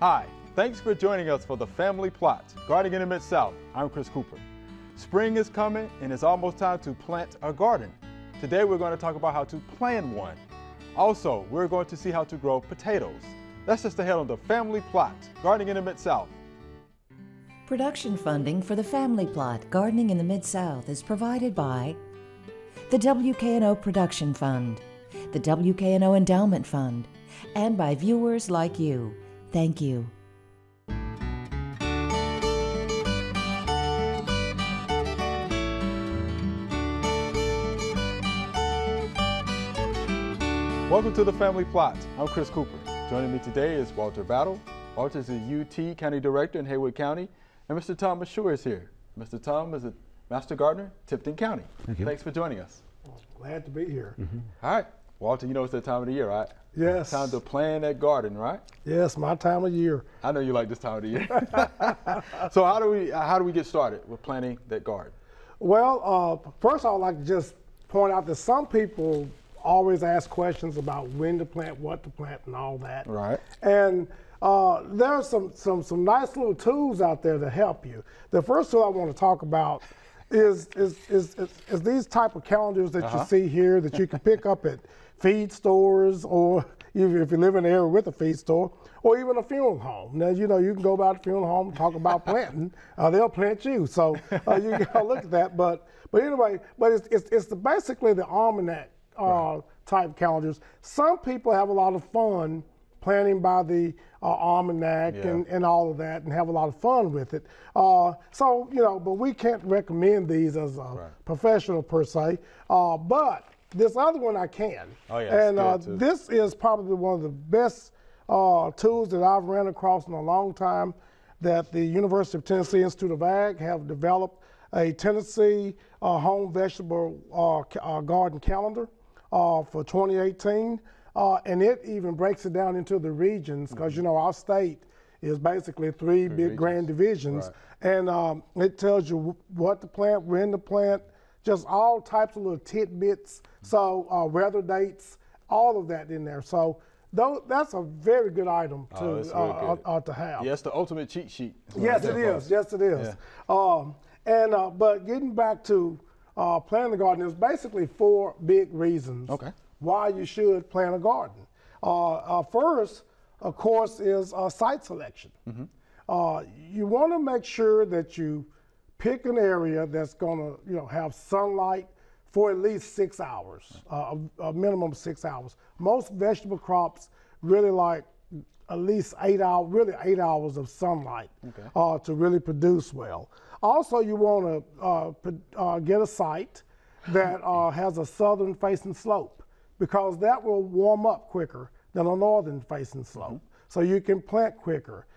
Hi, thanks for joining us for the Family Plot, Gardening in the Mid-South. I'm Chris Cooper. Spring is coming and it's almost time to plant a garden. Today we're going to talk about how to plan one. Also, we're going to see how to grow potatoes. That's just ahead on the Family Plot, Gardening in the Mid-South. Production funding for the Family Plot, Gardening in the Mid-South is provided by the WKNO Production Fund, the WKNO Endowment Fund, and by viewers like you. Thank you. Welcome to the Family Plot. I'm Chris Cooper. Joining me today is Walter Battle. Walter is the UT County Director in Haywood County, and Mr. Tom Mashur is here. Mr. Tom is a Master Gardener, Tipton County. Thank you. Thanks for joining us. Glad to be here. All right, Walter, you know it's that time of the year, right? Yes. Time to plan that garden, right? Yes, my time of year. I know you like this time of the year. So how do we get started with planting that garden? Well, first I would like to just point out that some people always ask questions about when to plant, what to plant, and all that. Right. And there are some nice little tools out there to help you. The first tool I want to talk about is these type of calendars that you see here that you can pick up at feed stores, or if you live in an area with a feed store, or even a funeral home. Now, you know, you can go by the funeral home and talk about planting. They'll plant you, so you gotta look at that. But anyway, it's basically the almanac type calendars. Some people have a lot of fun planting by the almanac and all of that, and have a lot of fun with it. So, you know, but we can't recommend these as a professional per se. But this other one I can. Oh, yeah, and this is probably one of the best tools that I've ran across in a long time, that the University of Tennessee Institute of Ag have developed a Tennessee home vegetable garden calendar for 2018. And it even breaks it down into the regions, because you know our state is basically three big grand divisions, and it tells you what to plant, when to plant, just all types of little tidbits. So weather dates, all of that in there. So that's a very good item to have. Yeah, it's the ultimate cheat sheet. Yes, it is. Yes, it is. Yeah. But getting back to planting the garden, there's basically four big reasons why you should plant a garden. First, of course, is site selection. You want to make sure that you pick an area that's going to, have sunlight for at least 6 hours, a minimum of 6 hours. Most vegetable crops really like at least 8 hours, really 8 hours of sunlight to really produce well. Also, you want to get a site that has a southern facing slope, because that will warm up quicker than a northern facing slope. So you can plant quicker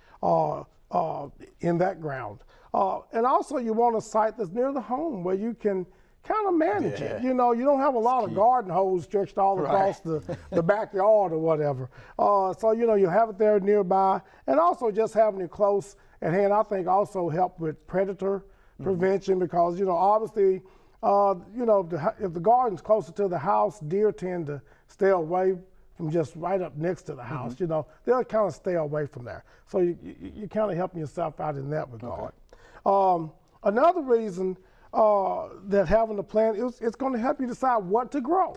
in that ground. And also you want a site that's near the home where you can kind of manage it. You know, you don't have a lot of garden hose stretched all across the backyard or whatever. So, you know, you have it there nearby, and also just having it close at hand, I think also help with predator prevention, because, you know, obviously, if the garden's closer to the house, deer tend to stay away from just right up next to the house. You know, they'll kind of stay away from there. So you kind of helping yourself out in that regard. Another reason that having a plan, it's going to help you decide what to grow.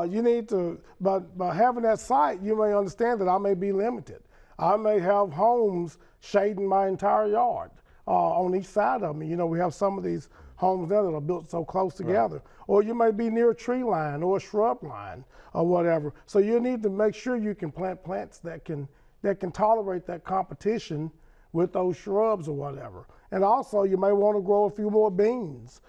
You need to, by having that site, you may understand that I may be limited. I may have homes shading my entire yard on each side of me. You know, we have some of these homes there that are built so close together. Or you may be near a tree line or a shrub line or whatever. So you need to make sure you can plant plants that can tolerate that competition with those shrubs or whatever. And also you may want to grow a few more beans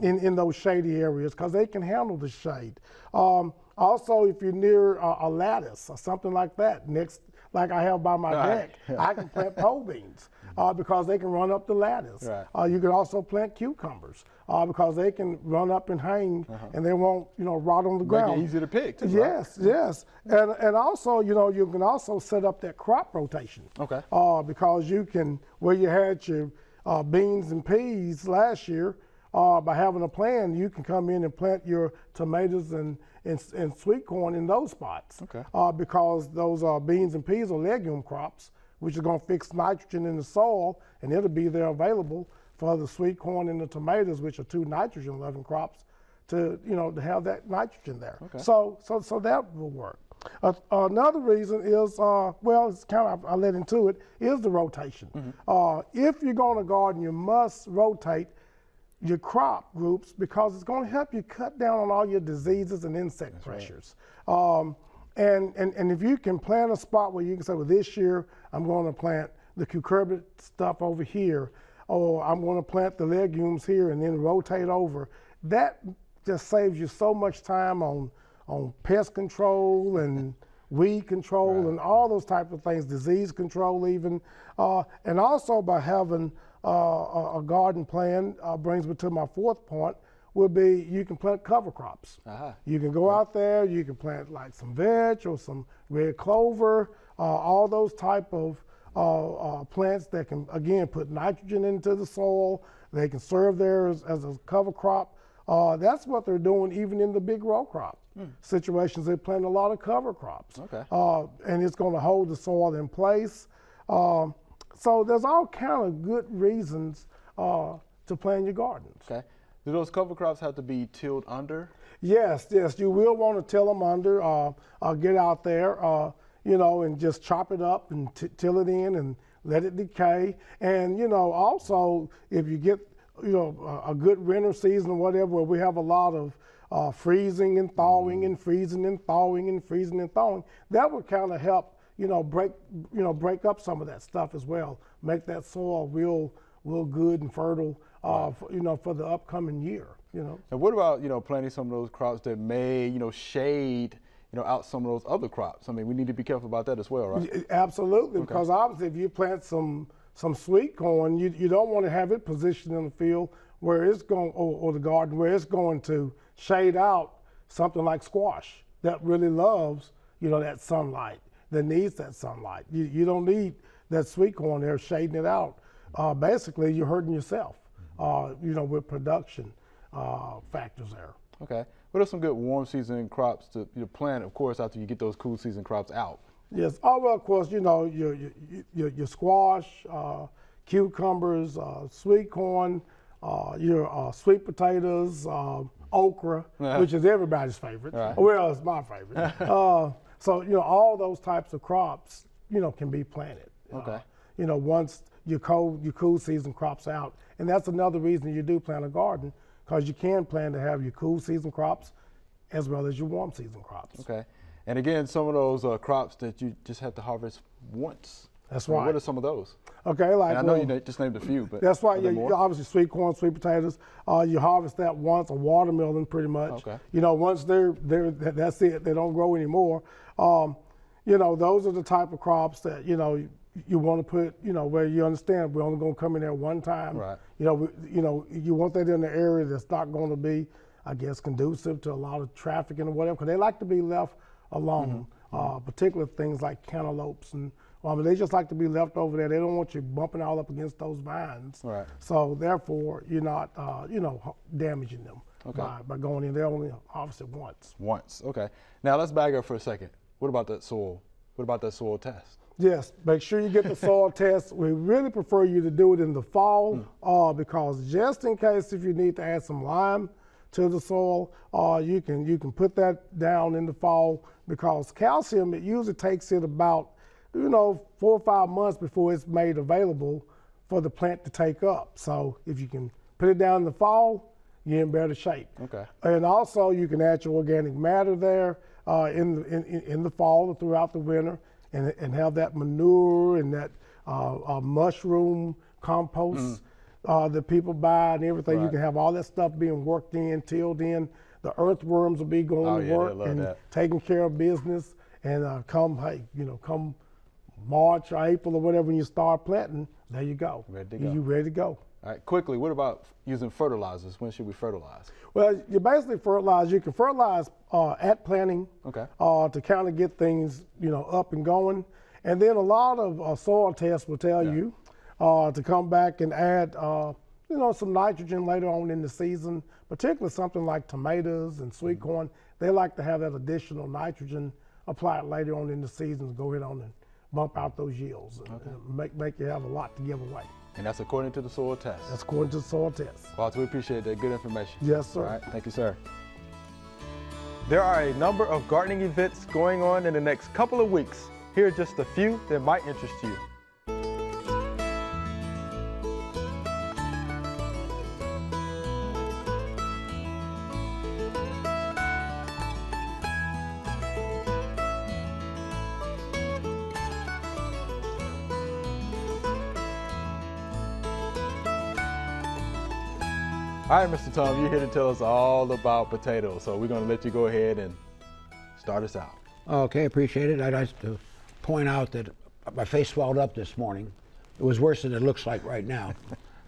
in those shady areas, because they can handle the shade. Also, if you're near a lattice or something like that, like I have by my deck, I can plant pole beans because they can run up the lattice. You can also plant cucumbers because they can run up and hang and they won't, rot on the ground. Make it easy to pick too, yes, yes. And also, you can also set up that crop rotation. Because you can, where you had your beans and peas last year, by having a plan, you can come in and plant your tomatoes and sweet corn in those spots. Okay. Because those beans and peas are legume crops, which is going to fix nitrogen in the soil, and it'll be there available for the sweet corn and the tomatoes, which are 2 nitrogen-loving crops, to to have that nitrogen there. Okay. So that will work. Another reason is, well, it's kind of, I led into it, is the rotation. If you're going to garden, you must rotate your crop groups because it's going to help you cut down on all your diseases and insect pressures. Right. And if you can plant a spot where you can say, well, this year I'm going to plant the cucurbit stuff over here, or I'm going to plant the legumes here and then rotate over, that just saves you so much time on pest control and weed control and all those types of things, disease control even. And also by having a garden plan brings me to my 4th point, would be you can plant cover crops. You can go out there, you can plant like some veg or some red clover, all those type of plants that can, again, put nitrogen into the soil. They can serve there as a cover crop. That's what they're doing even in the big row crop situations. They plant a lot of cover crops. Okay. And it's going to hold the soil in place. So there's all kind of good reasons to plant your gardens. Okay. Do those cover crops have to be tilled under? Yes, you will want to till them under. Get out there, and just chop it up and till it in and let it decay. And also if you get a good winter season or whatever, where we have a lot of freezing and thawing and freezing and thawing and freezing and thawing, that would kind of help break up some of that stuff as well, make that soil real good and fertile for the upcoming year. And what about planting some of those crops that may shade out some of those other crops? I mean, we need to be careful about that as well, right? Absolutely, Okay. because obviously if you plant some sweet corn, you don't want to have it positioned in the field where it's going, or the garden where it's going to shade out something like squash that really loves that sunlight, that needs that sunlight. You don't need that sweet corn there shading it out. Basically, you're hurting yourself, with production factors there. Okay. What are some good warm season crops to plant, of course, after you get those cool season crops out? Yes. Oh, well, of course, your squash, cucumbers, sweet corn, your sweet potatoes, okra, which is everybody's favorite. Right. Well, it's my favorite. So, all those types of crops, can be planted. Okay. Once your cool season crops out. And that's another reason you do plant a garden, because you can plan to have your cool season crops as well as your warm season crops. Okay. And again, some of those crops that you just have to harvest once. That's right. What are some of those? Okay, like, and I know you just named a few, but that's right. You obviously sweet corn, sweet potatoes. You harvest that once. A watermelon, pretty much. Okay. Once they're that's it. They don't grow anymore. Those are the type of crops that you want to put. Where you understand we're only going to come in there one time. Right. You want that in the area that's not going to be, I guess, conducive to a lot of traffic and whatever, because they like to be left alone. Particularly things like cantaloupes and. They just like to be left over there. They don't want you bumping all up against those vines. Right. So therefore, you're not, damaging them by going in. They only harvest it once. Once. Okay. Now let's back up for a second. What about that soil? What about that soil test? Yes. Make sure you get the soil test. We really prefer you to do it in the fall because just in case if you need to add some lime to the soil, you can put that down in the fall, because calcium, it usually takes it about 4 or 5 months before it's made available for the plant to take up. So if you can put it down in the fall, you're in better shape. Okay. And also you can add your organic matter there in the fall or throughout the winter, and have that manure and that mushroom compost that people buy and everything. Right. You can have all that stuff being worked in, tilled in. The earthworms will be going to work and taking care of business. And come March or April or whatever, when you start planting, there you go. Ready to go. You're ready to go. All right, quickly, what about using fertilizers? When should we fertilize? Well, you basically fertilize. You can fertilize at planting to kind of get things, up and going. And then a lot of soil tests will tell you to come back and add, you know, some nitrogen later on in the season, particularly something like tomatoes and sweet corn. They like to have that additional nitrogen applied later on in the season to go ahead on and bump out those yields and make you have a lot to give away. And that's according to the soil test. That's according to the soil test. Walter, we appreciate that. Good information. Yes, sir. All right, thank you, sir. There are a number of gardening events going on in the next couple of weeks. Here are just a few that might interest you. All right, Mr. Tom, you're here to tell us all about potatoes, so we're going to let you go ahead and start us out. Okay, appreciate it. I'd like to point out that my face swelled up this morning. It was worse than it looks like right now,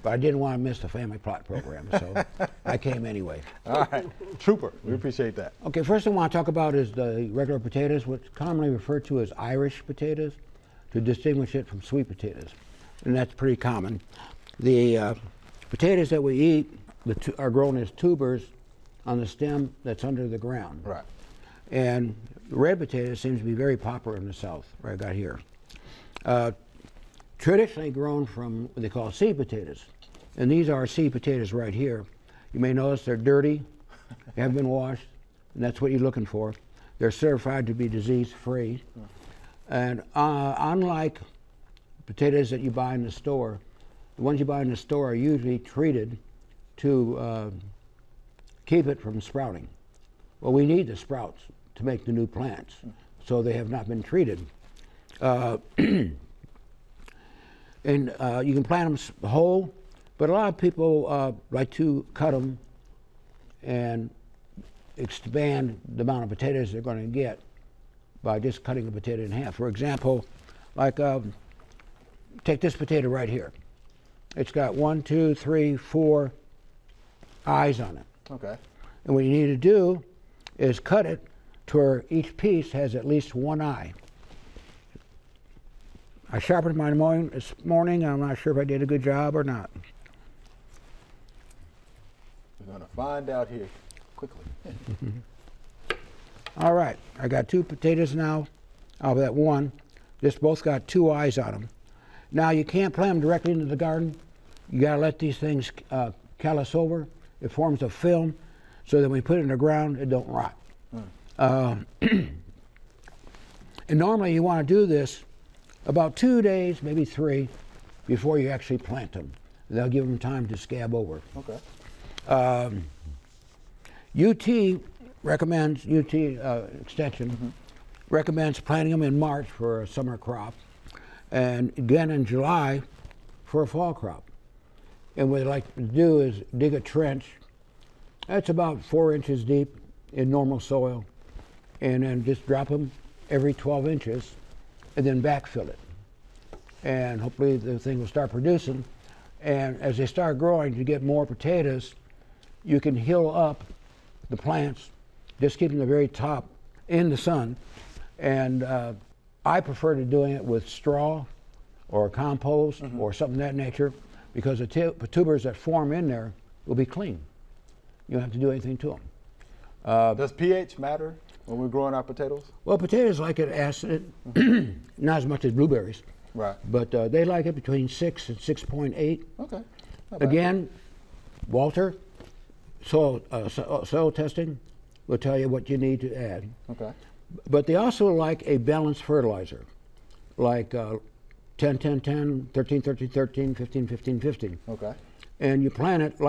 but I didn't want to miss the Family Plot program, so I came anyway. All right, Trooper, we appreciate that. Okay, first thing I want to talk about is the regular potatoes, what's commonly referred to as Irish potatoes, to distinguish it from sweet potatoes, and that's pretty common. The potatoes that we eat are grown as tubers on the stem that's under the ground. Right. And red potatoes seems to be very popular in the South, right I got here. Traditionally grown from what they call seed potatoes. And these are seed potatoes right here. You may notice they're dirty, they haven't been washed, and that's what you're looking for. They're certified to be disease-free. And unlike potatoes that you buy in the store, the ones you buy in the store are usually treated to keep it from sprouting. Well, we need the sprouts to make the new plants, so they have not been treated. And you can plant them whole, but a lot of people like to cut them and expand the amount of potatoes they're going to get by just cutting a potato in half. For example, like take this potato right here. It's got 1, 2, 3, 4 eyes on it. Okay. And what you need to do is cut it to where each piece has at least one eye. I sharpened my mowing this morning. I'm not sure if I did a good job or not. We're going to find out here quickly. All right, I got 2 potatoes now out of that one. This both got 2 eyes on them. Now you can't plant them directly into the garden. You got to let these things callus over. It forms a film so that when we put it in the ground, it don't rot. And normally you want to do this about 2 days, maybe 3, before you actually plant them. They'll give them time to scab over. Okay. UT recommends, Extension recommends planting them in March for a summer crop, and again in July for a fall crop. And what they like to do is dig a trench. That's about 4 inches deep in normal soil, and then just drop them every 12 inches, and then backfill it. And hopefully the thing will start producing. And as they start growing, to get more potatoes, you can hill up the plants, just keeping the very top in the sun. And I prefer to doing it with straw or compost or something of that nature, because the tubers that form in there will be clean. You don't have to do anything to them. Does pH matter when we're growing our potatoes? Well, potatoes like it acid, not as much as blueberries. Right. But they like it between 6 and 6.8. Okay. Again, Walter, soil testing will tell you what you need to add. Okay. But they also like a balanced fertilizer, like 10, 10, 10, 13, 13, 13, 15, 15, 15. Okay. And you plant it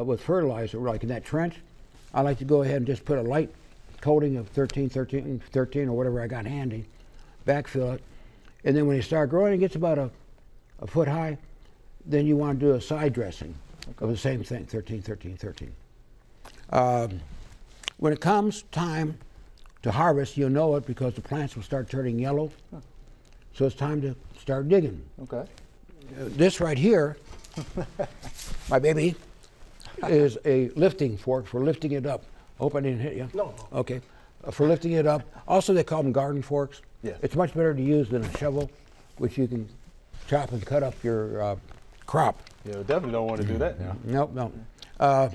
with fertilizer, like in that trench. I like to go ahead and just put a light coating of 13, 13, 13, or whatever I got handy, backfill it. And then when you start growing, it gets about a foot high, then you want to do a side dressing of the same thing, 13, 13, 13. When it comes time to harvest, you'll know it because the plants will start turning yellow. So it's time to start digging. Okay. This right here, my baby, is a lifting fork for lifting it up. Hope I didn't hit you. No. Okay. For lifting it up. Also, they call them garden forks. Yes. It's much better to use than a shovel, which you can chop and cut up your crop. Yeah, we definitely don't want to do that now. Nope, nope. And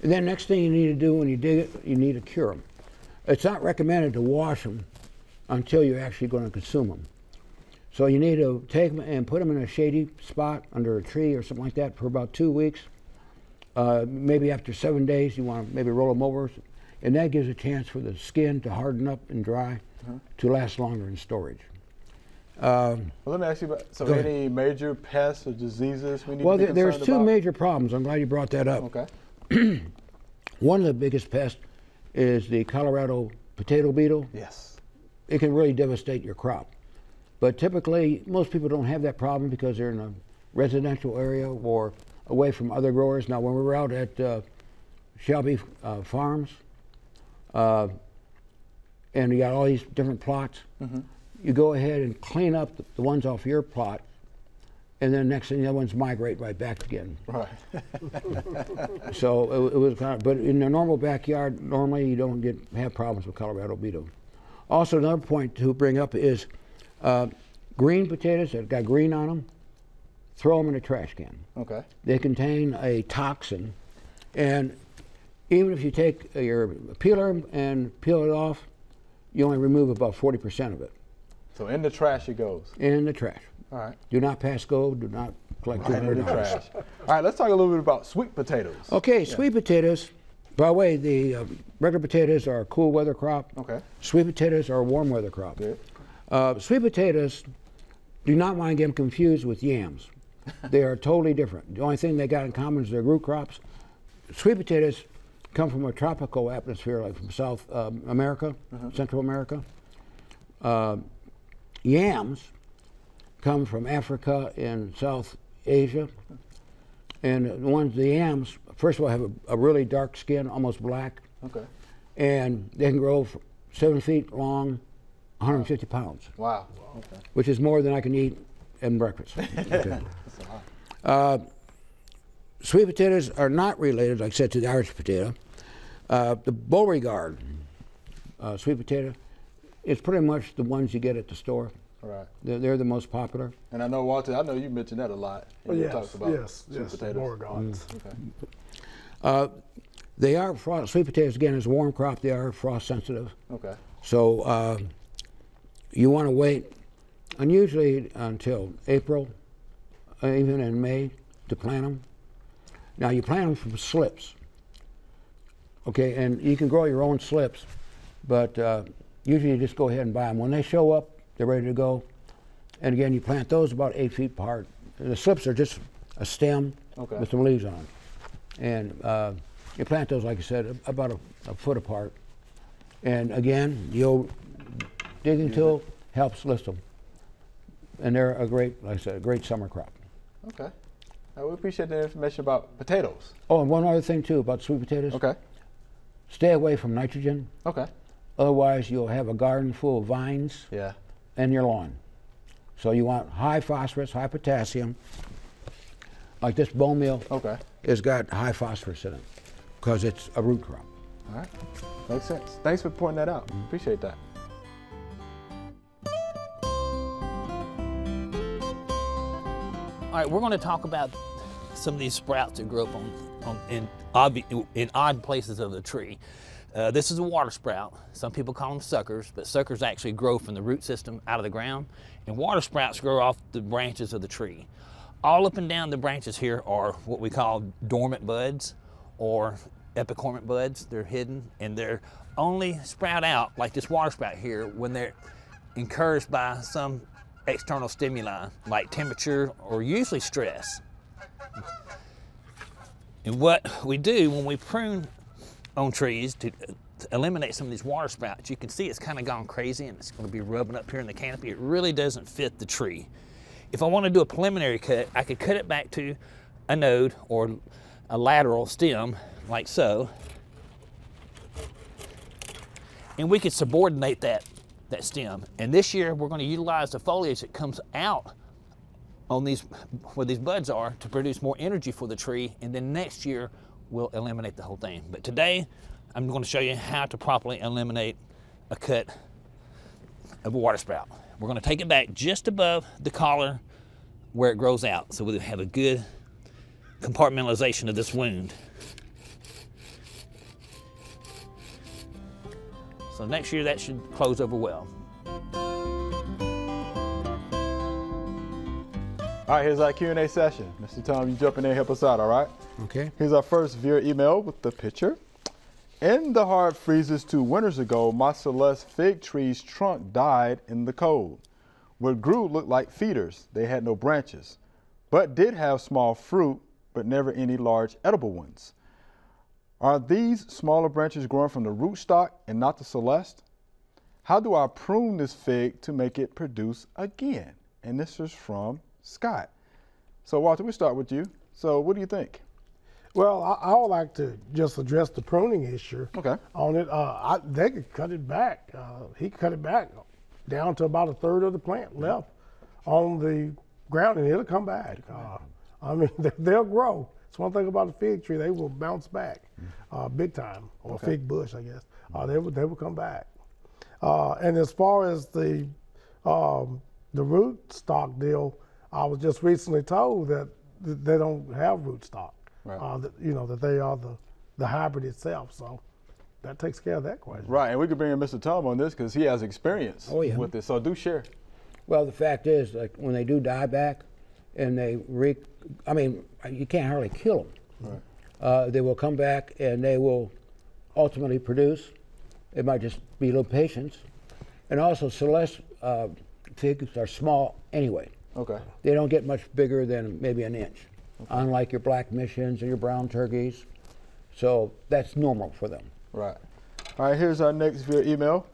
then next thing you need to do when you dig it, you need to cure them. It's not recommended to wash them until you're actually going to consume them. So you need to take them and put them in a shady spot under a tree or something like that for about 2 weeks. Maybe after 7 days, you want to maybe roll them over, and that gives a chance for the skin to harden up and dry to last longer in storage. Well, let me ask you about, so any major pests or diseases we need to be concerned about? Well, there's two major problems. I'm glad you brought that up. Okay. One of the biggest pests is the Colorado potato beetle. Yes. It can really devastate your crop. But typically, most people don't have that problem because they're in a residential area or away from other growers. Now, when we were out at Shelby Farms, and you got all these different plots, you go ahead and clean up the ones off your plot, and then next thing the other ones migrate right back again. Right. So it was kind of, but in a normal backyard, normally you don't have problems with Colorado beetle. Also, another point to bring up is green potatoes that got green on them, throw them in a trash can. Okay. They contain a toxin, and even if you take your peeler and peel it off, you only remove about 40% of it. So in the trash it goes? In the trash. All right. Do not pass go, do not collect Right in the trash. All right, let's talk a little bit about sweet potatoes. Okay, sweet potatoes. By the way, the regular potatoes are a cool weather crop. Okay. Sweet potatoes are a warm weather crop. Good. Sweet potatoes, do not want to get them confused with yams. They are totally different. The only thing they got in common is they're root crops. Sweet potatoes come from a tropical atmosphere, like from South America, Central America. Yams come from Africa and South Asia. And the yams, first of all, have a really dark skin, almost black. Okay. And they can grow 7 feet long, 150 pounds. Wow. Okay. Which is more than I can eat in breakfast. Okay. Sweet potatoes are not related, like I said, to the Irish potato. The Beauregard sweet potato is pretty much the ones you get at the store. Right. They're the most popular. And I know, Walter, I know you mentioned that a lot. You talked about sweet potatoes. Beauregards. Okay. They are frost. Sweet potatoes, again, is a warm crop. They are frost sensitive. Okay. So you want to wait, unusually until April, even in May, to plant them. Now you plant them from slips. Okay, and you can grow your own slips, but usually you just go ahead and buy them. When they show up, they're ready to go. And again, you plant those about 8 feet apart. The slips are just a stem with some leaves on it. And you plant those, like I said, about a foot apart. And again, the old digging tool helps list them. And they're a great, like I said, a great summer crop. Okay. We appreciate the information about potatoes. Oh, and one other thing too about sweet potatoes. Okay. Stay away from nitrogen. Okay. Otherwise, you'll have a garden full of vines in your lawn. So you want high phosphorus, high potassium. Like this bone meal has got high phosphorus in it because it's a root crop. All right. Makes sense. Thanks for pointing that out. Appreciate that. All right, we're going to talk about some of these sprouts that grow up in odd places of the tree. This is a water sprout. Some people call them suckers, but suckers actually grow from the root system out of the ground, and water sprouts grow off the branches of the tree. All up and down the branches here are what we call dormant buds or epicormant buds. They're hidden, and they're only sprout out like this water sprout here when they're encouraged by some external stimuli like temperature or usually stress. And what we do when we prune on trees to eliminate some of these water sprouts, you can see it's kind of gone crazy and it's going to be rubbing up here in the canopy. It really doesn't fit the tree. If I want to do a preliminary cut, I could cut it back to a node or a lateral stem like so, and we could subordinate that stem. And this year we're going to utilize the foliage that comes out on these, where these buds are, to produce more energy for the tree, and then next year we'll eliminate the whole thing. But today I'm going to show you how to properly eliminate a cut of a water sprout. We're going to take it back just above the collar where it grows out, so we'll have a good compartmentalization of this wound. So next year that should close over well. All right, here's our Q&A session. Mr. Tom, you jump in there and help us out, all right? Okay. Here's our first viewer email with the picture. In the hard freezes 2 winters ago, my Celeste fig tree's trunk died in the cold. What grew looked like feeders. They had no branches, but did have small fruit, but never any large edible ones. Are these smaller branches growing from the rootstock and not the Celeste? How do I prune this fig to make it produce again? And this is from Scott. So Walter, we'll start with you. So what do you think? Well, I would like to just address the pruning issue on it. They could cut it back. He cut it back down to about 1/3 of the plant left on the ground, and it'll come back. I mean, they'll grow. It's one thing about a fig tree; they will bounce back big time, or a fig bush, I guess. They will come back. And as far as the root stock deal, I was just recently told that they don't have rootstock. Right. That they are the hybrid itself. So that takes care of that question. Right, and we could bring in Mr. Tom on this because he has experience with this. So do share. Well, the fact is, like when they do die back, and they you can't hardly kill them. Right. They will come back and they will ultimately produce. It might just be a little patience, and also Celeste figs are small anyway. Okay. They don't get much bigger than maybe an inch. Okay. Unlike your black missions and your brown turkeys. So that's normal for them. Right. All right, here's our next viewer email.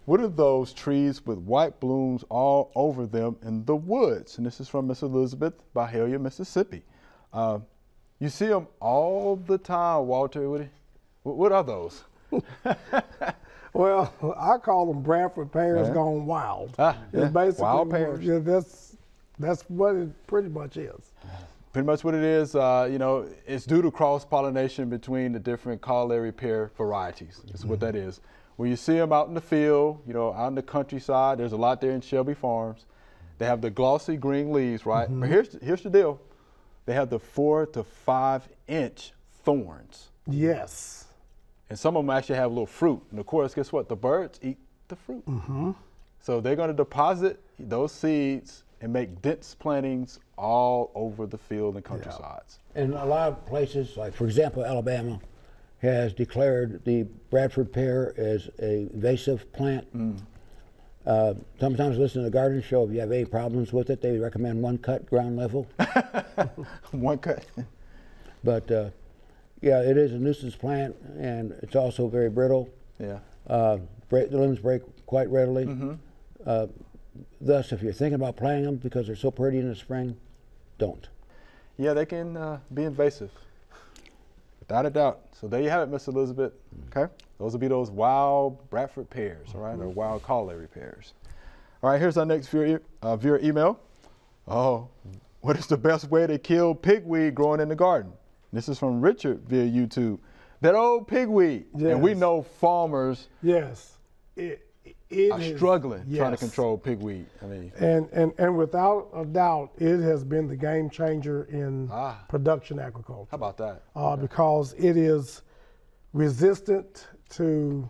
What are those trees with white blooms all over them in the woods? And this is from Miss Elizabeth, Byhalia, Mississippi. You see them all the time, Walter. What are those? Well, I call them Bradford pears gone wild. It's basically wild pears. Yeah, that's what it pretty much is. Pretty much what it is, it's due to cross-pollination between the different caulery pear varieties. That's what that is. When you see them out in the field, out in the countryside, there's a lot there in Shelby Farms. They have the glossy green leaves, right? But here's the deal. They have the 4 to 5 inch thorns. Yes. And some of them actually have a little fruit. And of course, guess what? The birds eat the fruit. So they're going to deposit those seeds and make dense plantings all over the field and countrysides. And a lot of places, like for example, Alabama has declared the Bradford pear as a invasive plant. Sometimes listen to the garden show. If you have any problems with it, they recommend 1 cut ground level. 1 cut. But yeah, it is a nuisance plant, and it's also very brittle. Yeah. The limbs break quite readily. Thus, if you're thinking about planting them because they're so pretty in the spring, don't. Yeah, they can be invasive, without a doubt. So there you have it, Miss Elizabeth. Okay, those will be those wild Bradford pears, all right, or wild caulery pears. All right, here's our next viewer email. Oh, what is the best way to kill pigweed growing in the garden? This is from Richard via YouTube. That old pigweed, and we know farmers. Yes. It are struggling trying to control pigweed. I mean, and without a doubt, it has been the game changer in production agriculture. How about that? Because it is resistant to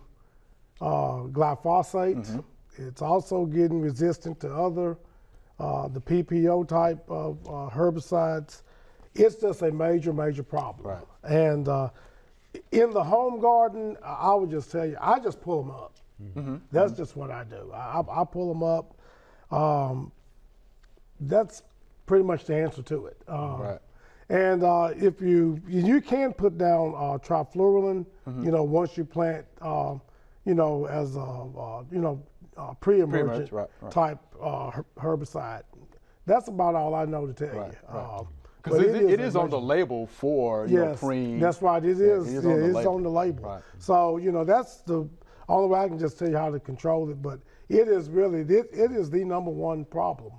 glyphosate. It's also getting resistant to other the PPO type of herbicides. It's just a major problem. Right. And in the home garden, I would just tell you, I just pull them up. That's just what I do. I pull them up. That's pretty much the answer to it. Right. And if you can put down trifluralin, once you plant, as a pre-emergent type herbicide. That's about all I know to tell you. Because it is on the label for cream. That's right. It is. It's on the label. Right. So that's the only way I can just tell you how to control it. But it is really it is the #1 problem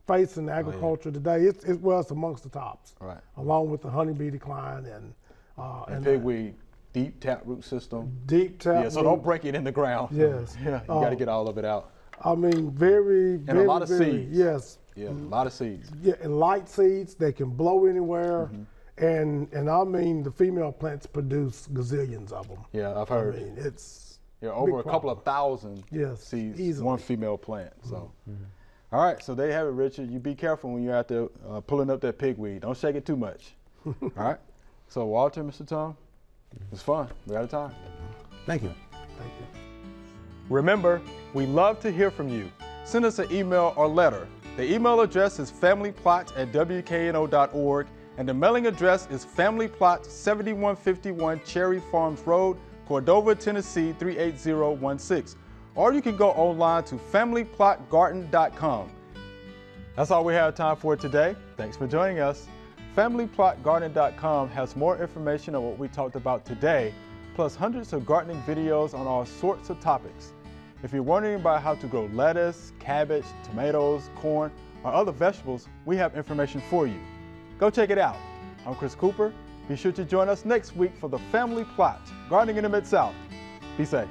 facing agriculture today. It's amongst the tops. Right. Along with the honeybee decline and pigweed. Deep taproot system. Deep taproot. Yeah, so don't break it in the ground. Yes. Yeah, you got to get all of it out. I mean, very a lot of seeds. Yes. Yeah, a lot of seeds. Yeah, and light seeds, they can blow anywhere. And I mean, the female plants produce gazillions of them. Yeah, I've heard. I mean, it's over a couple of thousand seeds, easily. one female plant. So, all right, so there you have it, Richard. You be careful when you're out there pulling up that pigweed. Don't shake it too much. All right. So, Walter, Mr. Tom, it was fun. We're out of time. Thank you. Thank you. Remember, we love to hear from you. Send us an email or letter. The email address is familyplot@wkno.org, and the mailing address is Family Plot, 7151 Cherry Farms Road, Cordova, Tennessee 38016. Or you can go online to familyplotgarden.com. That's all we have time for today. Thanks for joining us. FamilyPlotGarden.com has more information on what we talked about today, plus hundreds of gardening videos on all sorts of topics. If you're wondering about how to grow lettuce, cabbage, tomatoes, corn, or other vegetables, we have information for you. Go check it out. I'm Chris Cooper. Be sure to join us next week for the Family Plot, Gardening in the Mid-South. Be safe.